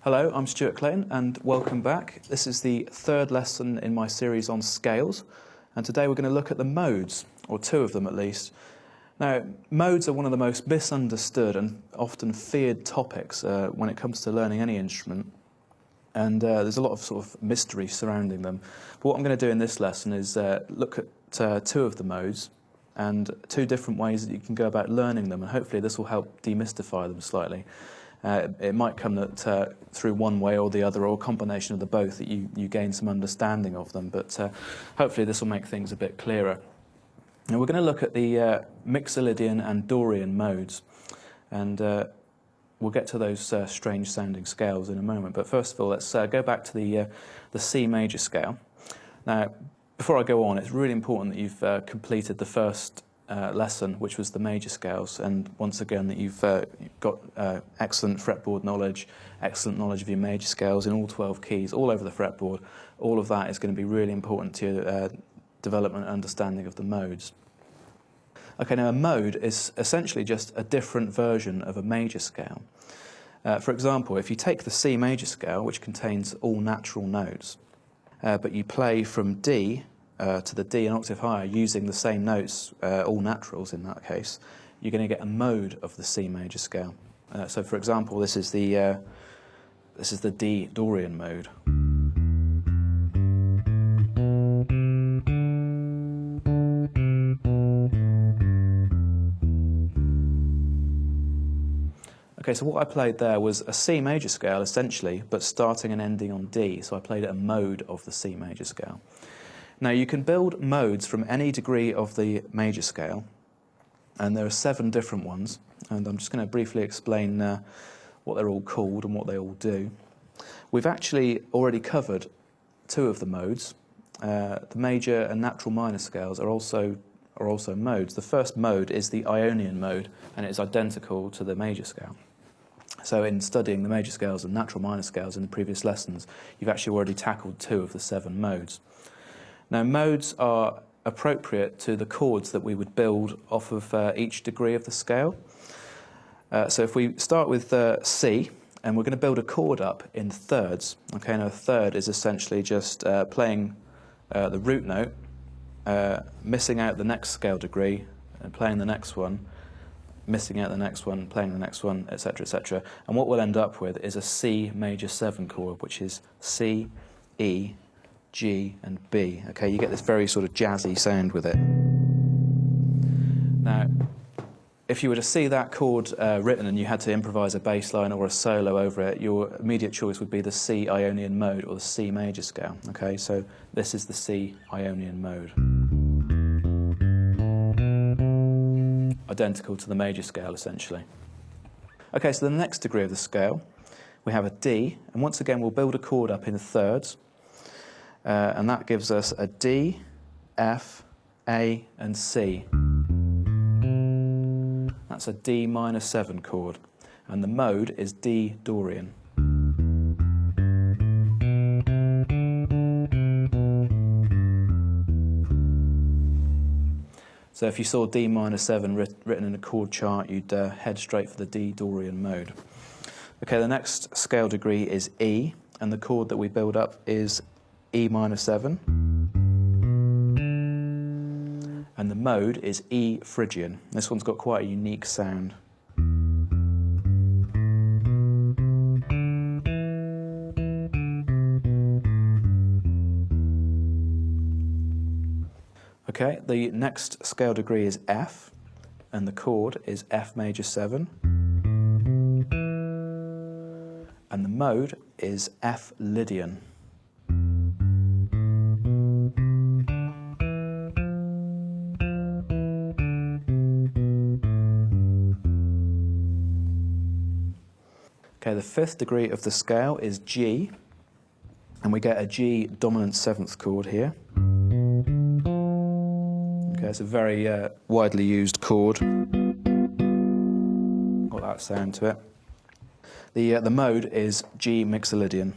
Hello, I'm Stuart Clayton and welcome back. This is the third lesson in my series on scales, and today we're going to look at the modes, or two of them at least. Now, modes are one of the most misunderstood and often feared topics when it comes to learning any instrument, and there's a lot of sort of mystery surrounding them. But what I'm going to do in this lesson is look at two of the modes and two different ways that you can go about learning them, and hopefully this will help demystify them slightly. It might come that through one way or the other, or a combination of the both, that you gain some understanding of them, but hopefully this will make things a bit clearer. Now we're going to look at the Mixodian and Dorian modes, and we'll get to those strange sounding scales in a moment, but first of all let's go back to the C major scale. Now before I go on, it's really important that you've completed the first lesson, which was the major scales, and once again that you've got excellent fretboard knowledge, excellent knowledge of your major scales in all 12 keys, all over the fretboard. All of that is going to be really important to your development and understanding of the modes. Okay, now a mode is essentially just a different version of a major scale. For example, if you take the C major scale, which contains all natural notes, but you play from D to the D an octave higher using the same notes, all naturals in that case, you're going to get a mode of the C major scale. So for example, this is the D Dorian mode. Okay, so what I played there was a C major scale essentially, but starting and ending on D, so I played a mode of the C major scale. Now you can build modes from any degree of the major scale, and there are 7 different ones, and I'm just going to briefly explain what they're all called and what they all do. We've actually already covered 2 of the modes. The major and natural minor scales are also modes. The first mode is the Ionian mode, and it's identical to the major scale. So in studying the major scales and natural minor scales in the previous lessons, you've actually already tackled 2 of the 7 modes. Now, modes are appropriate to the chords that we would build off of each degree of the scale. So if we start with C, and we're going to build a chord up in thirds. Okay, now a third is essentially just playing the root note, missing out the next scale degree, and playing the next one, missing out the next one, playing the next one, etc., etc. And what we'll end up with is a C major 7 chord, which is C, E, G and B. Okay, you get this very sort of jazzy sound with it. Now, if you were to see that chord written and you had to improvise a bass line or a solo over it, your immediate choice would be the C Ionian mode or the C major scale. Okay, so this is the C Ionian mode. Identical to the major scale, essentially. Okay, so the next degree of the scale, we have a D, and once again we'll build a chord up in thirds. And that gives us a D, F, A and C. That's a D minor 7 chord, and the mode is D Dorian. So if you saw D minor 7 written in a chord chart, you'd head straight for the D Dorian mode. Okay, the next scale degree is E, and the chord that we build up is E minor 7, and the mode is E Phrygian. This one's got quite a unique sound. Okay, the next scale degree is F, and the chord is F major 7, and the mode is F Lydian. Okay, the 5th degree of the scale is G, and we get a G dominant 7th chord here. Okay, it's a very widely used chord. Got that sound to it. The mode is G Mixolydian.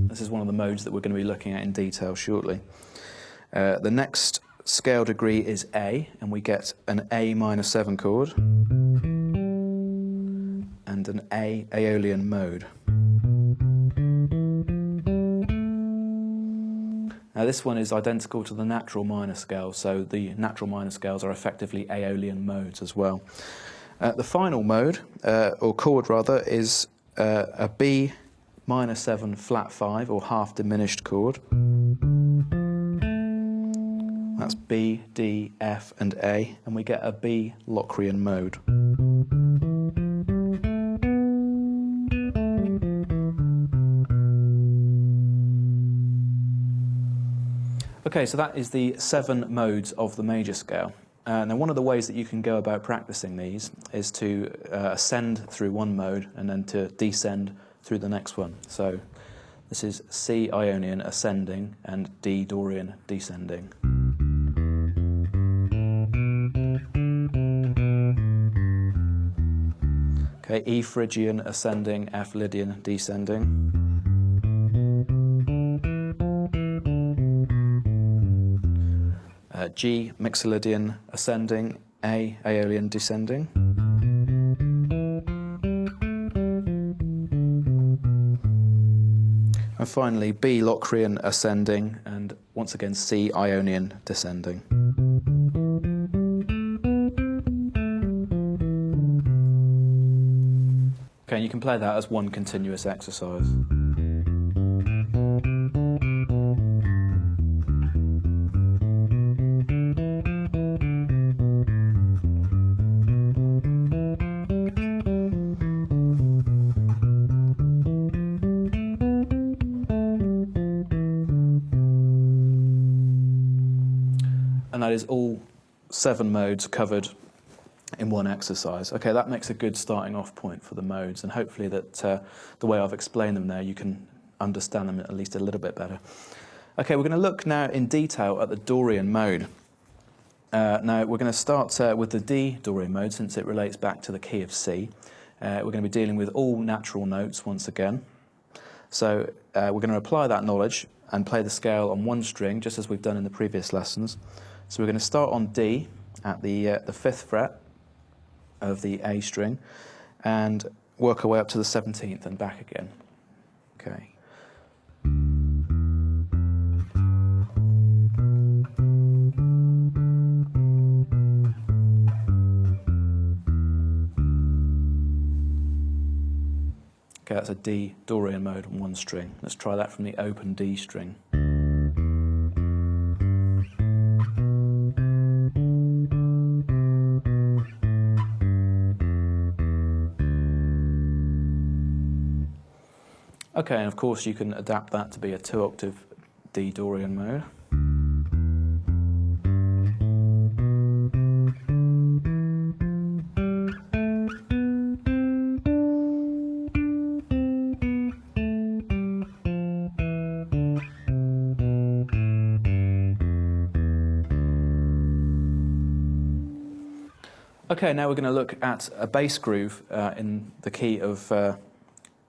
This is one of the modes that we're going to be looking at in detail shortly. The next scale degree is A, and we get an A minor 7 chord and an A Aeolian mode. Now this one is identical to the natural minor scale, so the natural minor scales are effectively Aeolian modes as well. The final mode, or chord rather, is a B minor 7 flat 5, or half diminished chord. That's B, D, F and A, and we get a B Locrian mode. Okay, so that is the 7 modes of the major scale. Now one of the ways that you can go about practicing these is to ascend through one mode and then to descend through the next one. So this is C Ionian ascending and D Dorian descending. Okay, E Phrygian ascending, F Lydian descending. G Mixolydian ascending, A Aeolian descending. And finally B Locrian ascending, and once again C Ionian descending. Okay, and you can play that as one continuous exercise. And that is all 7 modes covered in one exercise. Okay, that makes a good starting off point for the modes, and hopefully that the way I've explained them there, you can understand them at least a little bit better. Okay, we're going to look now in detail at the Dorian mode. Now we're going to start with the D Dorian mode, since it relates back to the key of C. We're going to be dealing with all natural notes once again. So we're going to apply that knowledge and play the scale on one string, just as we've done in the previous lessons. So we're going to start on D at the 5th fret of the A string and work our way up to the 17th and back again. Okay. Okay, that's a D Dorian mode on one string. Let's try that from the open D string. Okay, and of course you can adapt that to be a 2-octave D Dorian mode. Okay, now we're going to look at a bass groove in the key of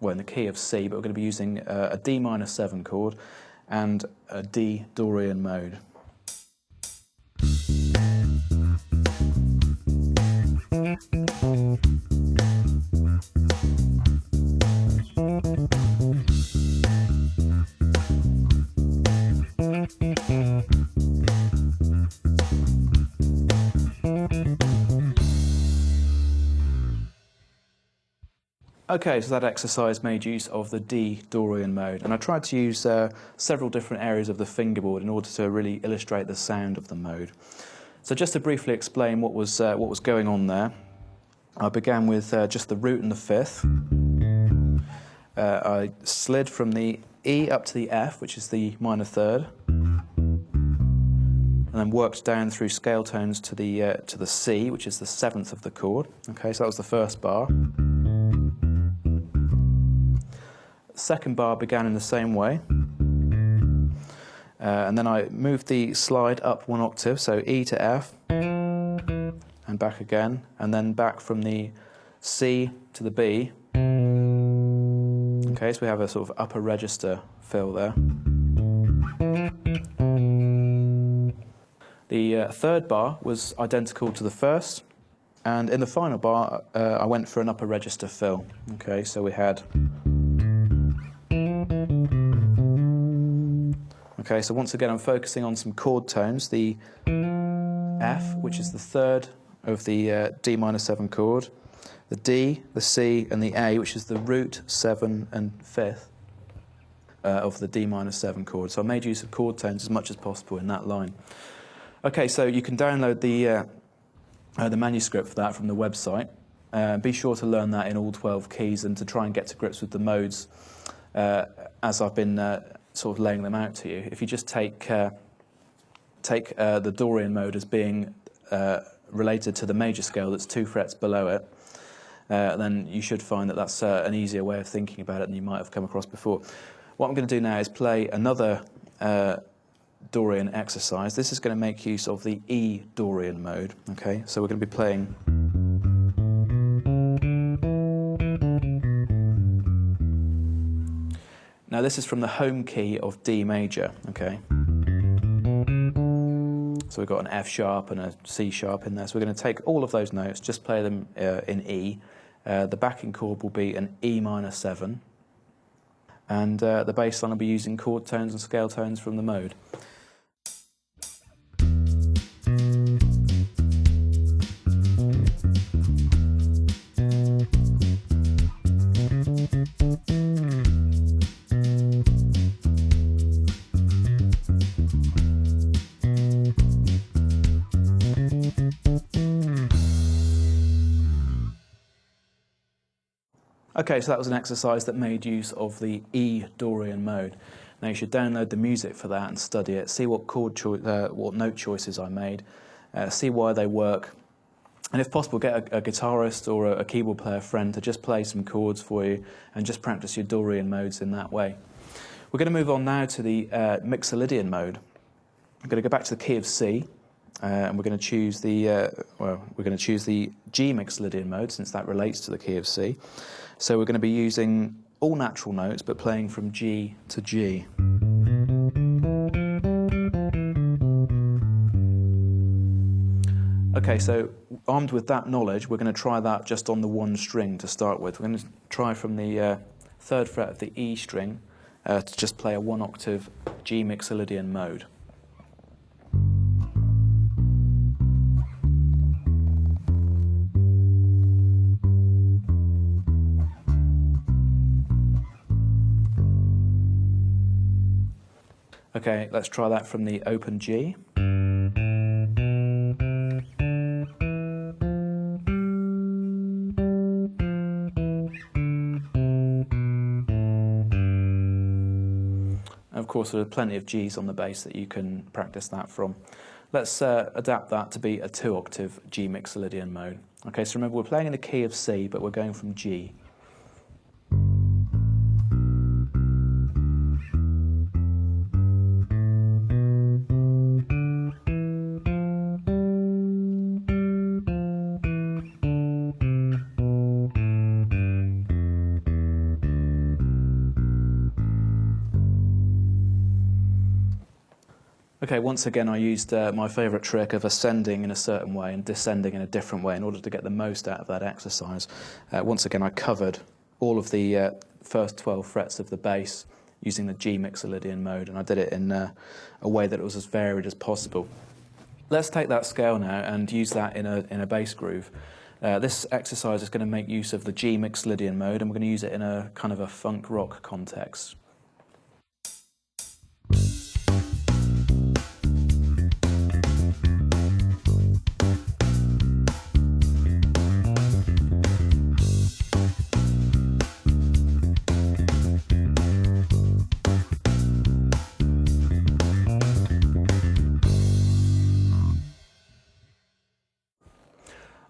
in the key of C, but we're going to be using a D minor 7 chord and a D Dorian mode. Okay, so that exercise made use of the D Dorian mode, and I tried to use several different areas of the fingerboard in order to really illustrate the sound of the mode. So just to briefly explain what was going on there, I began with just the root and the 5th. I slid from the E up to the F, which is the minor 3rd, and then worked down through scale tones to the C, which is the 7th of the chord. Okay, so that was the first bar. Second bar began in the same way, and then I moved the slide up 1 octave, so E to F, and back again, and then back from the C to the B. Okay, so we have a sort of upper register fill there. The The third bar was identical to the first, and in the final bar I went for an upper register fill. Okay, so we had... Okay, so once again I'm focusing on some chord tones. The F, which is the third of the D minor 7 chord, the D, the C, and the A, which is the root, 7, and 5th of the D minor 7 chord. So I made use of chord tones as much as possible in that line. Okay, so you can download the manuscript for that from the website. Be sure to learn that in all 12 keys and to try and get to grips with the modes as I've been sort of laying them out to you. If you just take the Dorian mode as being related to the major scale that's 2 frets below it, then you should find that that's an easier way of thinking about it than you might have come across before. What I'm going to do now is play another Dorian exercise. This is going to make use of the E Dorian mode. Okay, so we're going to be playing. Now this is from the home key of D major. Okay. So we've got an F sharp and a C sharp in there. So we're going to take all of those notes, just play them in E. The backing chord will be an E minor 7. And the bass line will be using chord tones and scale tones from the mode. Okay, so that was an exercise that made use of the E Dorian mode. Now you should download the music for that and study it, see what what note choices I made, see why they work, and if possible get a guitarist or a keyboard player friend to just play some chords for you and just practice your Dorian modes in that way. We're going to move on now to the Mixodian mode. I'm going to go back to the key of C, and we're going to choose the G Mixodian mode, since that relates to the key of C. So we're going to be using all natural notes, but playing from G to G. Okay, so armed with that knowledge, we're going to try that just on the one string to start with. We're going to try from the 3rd fret of the E string to just play a 1 octave G Mixodian mode. Okay, let's try that from the open G. And of course, there are plenty of Gs on the bass that you can practice that from. Let's adapt that to be a 2 octave G Mixodian mode. Okay, so remember we're playing in the key of C, but we're going from G. Okay, once again I used my favourite trick of ascending in a certain way and descending in a different way in order to get the most out of that exercise. Once again I covered all of the first 12 frets of the bass using the G Mixodian mode, and I did it in a way that it was as varied as possible. Let's take that scale now and use that in a bass groove. This exercise is going to make use of the G Mixodian mode, and we're going to use it in a kind of a funk rock context.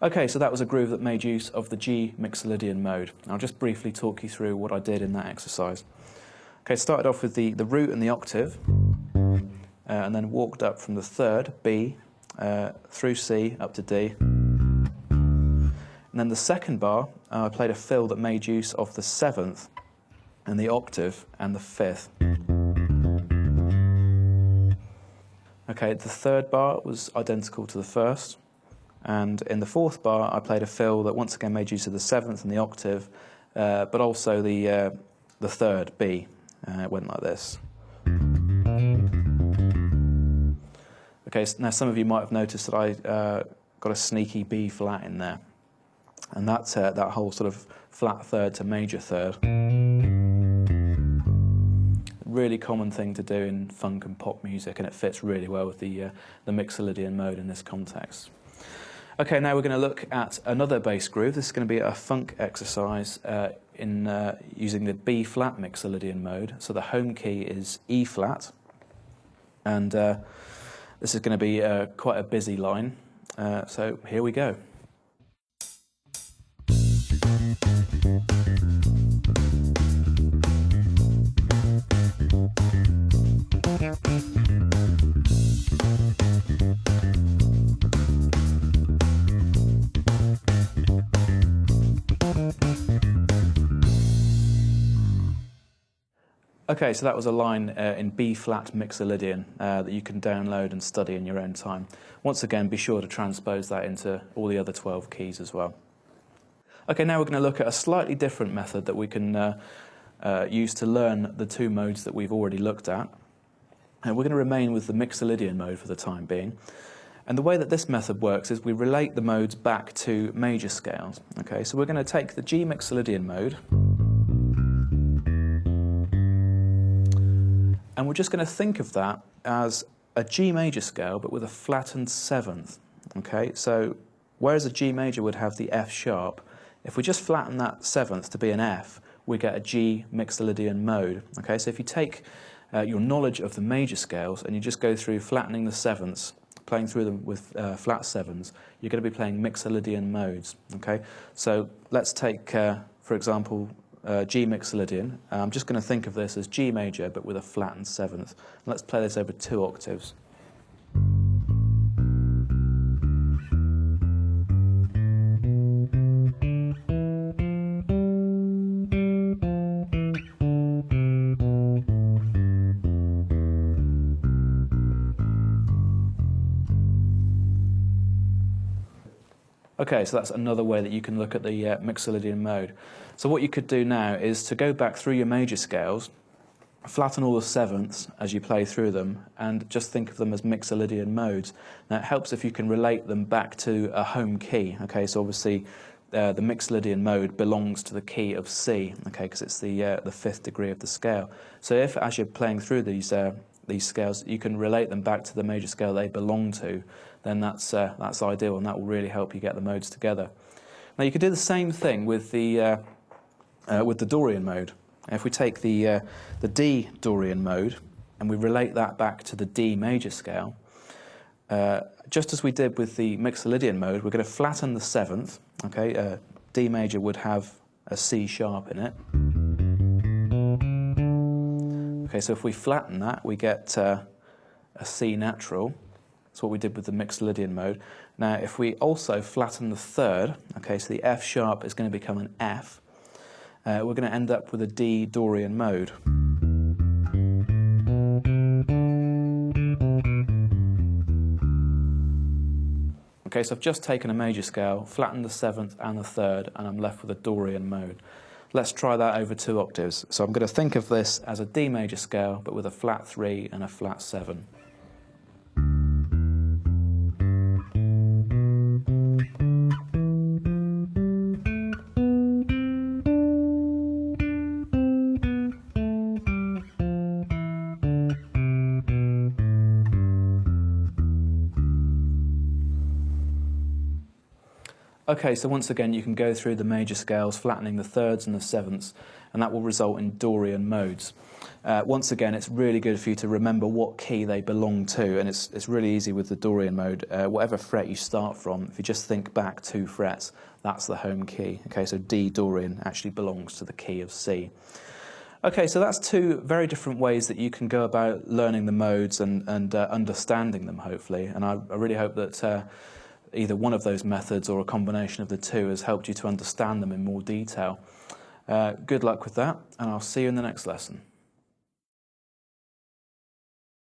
Okay, so that was a groove that made use of the G Mixodian mode. I'll just briefly talk you through what I did in that exercise. Okay, started off with the root and the octave, and then walked up from the 3rd, B, through C, up to D. And then the 2nd bar, I played a fill that made use of the 7th, and the octave, and the 5th. Okay, the third bar was identical to the first, and in the fourth bar I played a fill that once again made use of the seventh and the octave, but also the third B. It went like this. Okay, so now some of you might have noticed that I got a sneaky B flat in there, and that's that whole sort of flat third to major third. Really common thing to do in funk and pop music, and it fits really well with the Mixodian mode in this context. Okay, now we're going to look at another bass groove. This is going to be a funk exercise in using the B flat Mixodian mode. So the home key is E flat, and this is going to be quite a busy line. So here we go. Okay, so that was a line in B-flat Mixolydian that you can download and study in your own time. Once again, be sure to transpose that into all the other 12 keys as well. Okay, now we're going to look at a slightly different method that we can use to learn the two modes that we've already looked at. And we're going to remain with the Mixolydian mode for the time being. And the way that this method works is we relate the modes back to major scales. Okay, so we're going to take the G Mixolydian mode, and we're just going to think of that as a G major scale, but with a flattened seventh. Okay, so whereas a G major would have the F sharp, if we just flatten that seventh to be an F, we get a G Mixolydian mode. Okay, so if you take your knowledge of the major scales and you just go through flattening the sevenths, playing through them with flat sevens, you're going to be playing Mixolydian modes. Okay, so let's take, for example, G Mixolydian. I'm just going to think of this as G major but with a flattened seventh. Let's play this over 2 octaves. Okay, so that's another way that you can look at the Mixolydian mode. So what you could do now is to go back through your major scales, flatten all the sevenths as you play through them, and just think of them as Mixolydian modes. Now it helps if you can relate them back to a home key. Okay, so obviously the Mixolydian mode belongs to the key of C, okay, because it's the 5th degree of the scale. So if, as you're playing through these scales, you can relate them back to the major scale they belong to, then that's ideal, and that will really help you get the modes together. Now you could do the same thing with the Dorian mode. If we take the D Dorian mode and we relate that back to the D major scale, just as we did with the Mixolydian mode, we're going to flatten the seventh. Okay, D major would have a C sharp in it. Okay, so if we flatten that, we get a C natural. That's what we did with the Mixolydian mode. Now, if we also flatten the third, okay, so the F sharp is going to become an F, we're going to end up with a D Dorian mode. Okay, so I've just taken a major scale, flattened the seventh and the third, and I'm left with a Dorian mode. Let's try that over 2 octaves. So I'm going to think of this as a D major scale, but with a flat 3 and a flat 7. Okay, so once again you can go through the major scales, flattening the thirds and the sevenths, and that will result in Dorian modes. Once again, it's really good for you to remember what key they belong to, and it's really easy with the Dorian mode. Whatever fret you start from, if you just think back 2 frets, that's the home key. Okay, so D Dorian actually belongs to the key of C. Okay, so that's 2 very different ways that you can go about learning the modes and understanding them, hopefully, and I really hope that either one of those methods or a combination of the 2 has helped you to understand them in more detail. Good luck with that, and I'll see you in the next lesson.